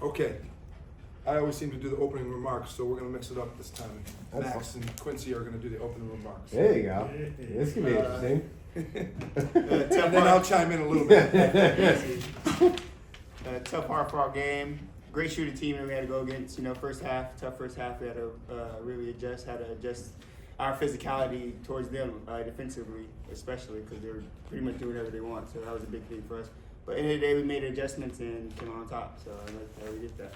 Okay. I always seem to do the opening remarks, so we're going to mix it up this time. Max and Quincy are going to do the opening remarks. There you go. This can be interesting. And then I'll chime in a little bit. Tough, hard-fought game. Great shooting team that we had to go against. First half, tough first half. We had to really adjust our physicality towards them defensively, especially because they were pretty much doing whatever they want. So that was a big thing for us. But end of the day, we made adjustments and came on top. So I like how we did that.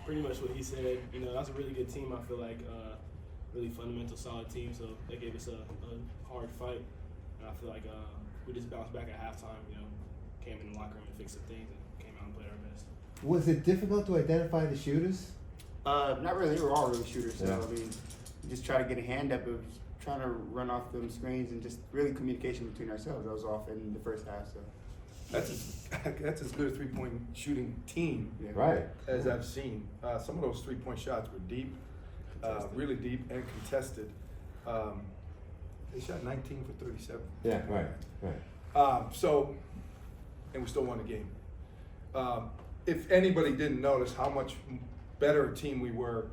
Pretty much what he said. That's a really good team. I feel like really fundamental, solid team. So they gave us a hard fight, and I feel like we just bounced back at halftime. Came in the locker room and fixed some things and came out and played our best. Was it difficult to identify the shooters? Not really. They were all really shooters. So Yeah. I mean, we just try to get a hand up of trying to run off them screens and just really communication between ourselves. That was off in the first half. So. That's as good a three-point shooting team Right. as I've seen. Some of those three-point shots were deep, really deep and contested. They shot 19 for 37. Yeah, right. And we still won the game. If anybody didn't notice how much better a team we were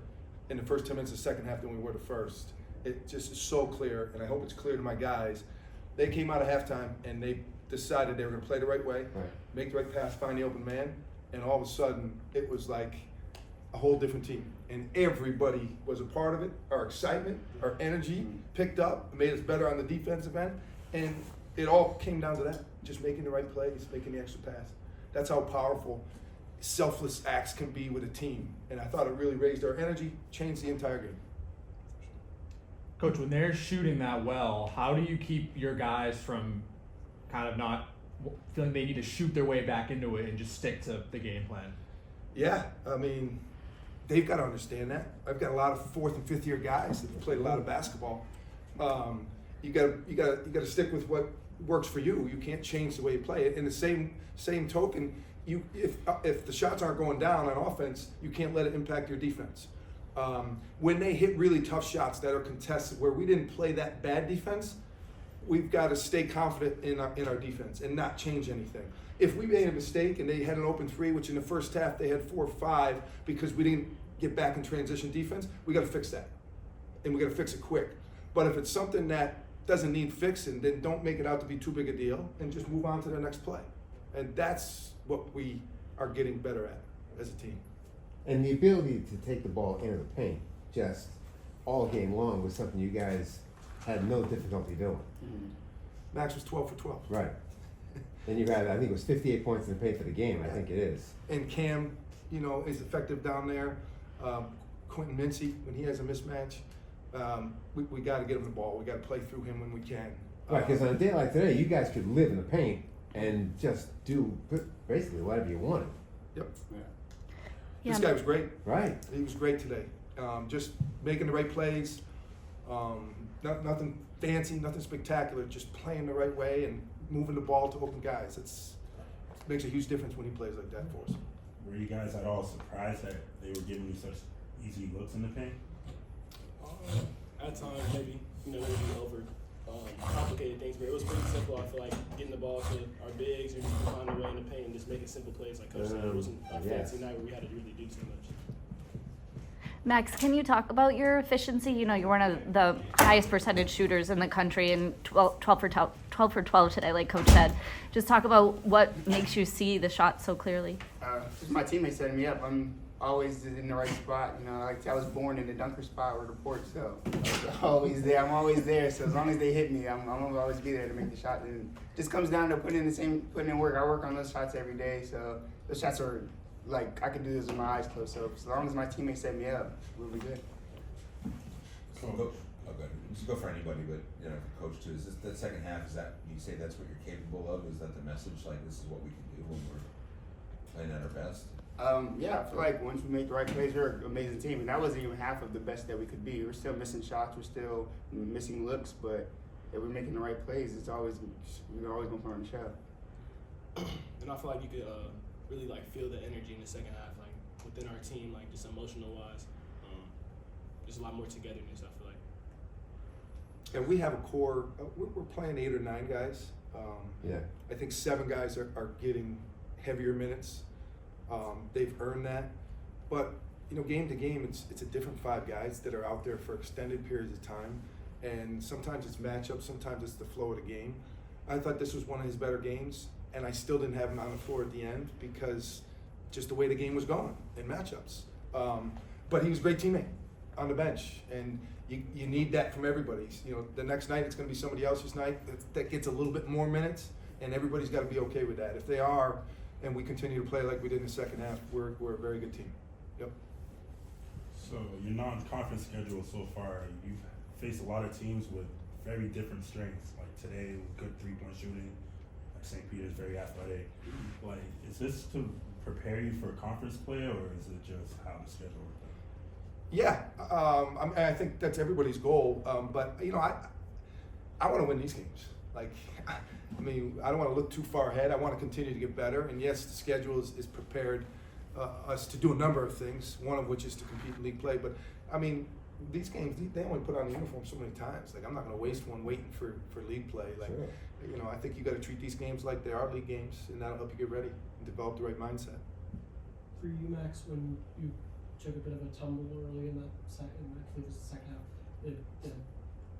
in the first 10 minutes of the second half than we were the first, it just is so clear, and I hope it's clear to my guys. They came out of halftime and they decided they were going to play the right way, make the right pass, find the open man, and all of a sudden it was like a whole different team. And everybody was a part of it. Our excitement, our energy picked up, made us better on the defensive end, and it all came down to that, just making the right plays, making the extra pass. That's how powerful selfless acts can be with a team. And I thought it really raised our energy, changed the entire game. Coach, when they're shooting that well, how do you keep your guys from kind of not feeling they need to shoot their way back into it and just stick to the game plan? Yeah, I mean, they've got to understand that. I've got a lot of fourth and fifth year guys that have played a lot of basketball. You got to stick with what works for you. You can't change the way you play it. In the same token, if the shots aren't going down on offense, you can't let it impact your defense. When they hit really tough shots that are contested, where we didn't play that bad defense, we've got to stay confident in our defense and not change anything. If we made a mistake and they had an open three, which in the first half they had 4 or 5 because we didn't get back in transition defense, we got to fix that, and we got to fix it quick. But if it's something that doesn't need fixing, then don't make it out to be too big a deal and just move on to the next play. And that's what we are getting better at as a team. And the ability to take the ball into the paint just all game long was something you guys had no difficulty doing. Max was 12 for 12. Right. And you had, I think it was 58 points in the paint for the game. I think it is. And Cam, is effective down there. Quincy, when he has a mismatch, we got to get him the ball. We got to play through him when we can. Right, because on a day like today, you guys could live in the paint and just do basically whatever you wanted. Yep. Yeah. This guy was great. Right. He was great today. Just making the right plays. Nothing fancy, nothing spectacular. Just playing the right way and moving the ball to open guys. It makes a huge difference when he plays like that for us. Were you guys at all surprised that they were giving you such easy looks in the paint? At times, maybe, maybe over complicated things, but it was pretty simple. I feel like getting the ball to our bigs or just find a way in the paint and just making simple plays like Coach said. It wasn't a fancy night where we had to really do too much. Max, can you talk about your efficiency? You're one of the highest percentage shooters in the country and 12 for 12 today, like Coach said. Just talk about what makes you see the shot so clearly. My teammates setting me up. I'm always in the right spot. I was born in the dunker spot or the port, so I'm always there. So as long as they hit me, I'm gonna always be there to make the shot. And it just comes down to putting in work. I work on those shots every day, so those shots are like I can do this with my eyes closed. So as long as my teammates set me up, we'll be good. So just go for anybody, but Coach too. Is this the second half? Is that you say that's what you're capable of? Is that the message? Like this is what we can do when we're playing at our best? Yeah, I feel like once we make the right plays, we're an amazing team, and that wasn't even half of the best that we could be. We're still missing shots, we're still missing looks, but if we're making the right plays, we're always gonna put on the show. And I feel like you could really feel the energy in the second half, within our team, just emotional wise. There's a lot more togetherness, I feel like. And we have a core. We're playing 8 or 9 guys. I think 7 guys are getting heavier minutes. They've earned that, but you know, game to game, it's a different 5 guys that are out there for extended periods of time, and sometimes it's matchups, sometimes it's the flow of the game. I thought this was one of his better games, and I still didn't have him on the floor at the end because just the way the game was going in matchups. But he was a great teammate on the bench, and you need that from everybody. You know, the next night it's going to be somebody else's night that gets a little bit more minutes, and everybody's got to be okay with that. If they are, and we continue to play like we did in the second half, we're a very good team. Yep. So your non-conference schedule so far, you've faced a lot of teams with very different strengths. Like today, good 3-point shooting. Like St. Peter's very athletic. Like, is this to prepare you for conference play, or is it just how the schedule worked out? Yeah, I think that's everybody's goal. But you know, I want to win these games. Like, I mean, I don't want to look too far ahead. I want to continue to get better. And yes, the schedule is prepared us to do a number of things. One of which is to compete in league play. But I mean, these games, they only put on the uniform so many times. Like, I'm not going to waste one waiting for league play. Like, Sure. you know, I think you got to treat these games like they are league games, and that'll help you get ready and develop the right mindset. For you, Max, when you took a bit of a tumble early in that second, I believe it was the second half, the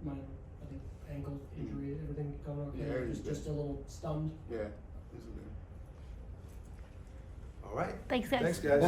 minor, I think, ankle injury, everything going okay? Yeah, just a little stunned. Yeah. This is good. All right. Thanks, guys. Thanks, guys. Thanks.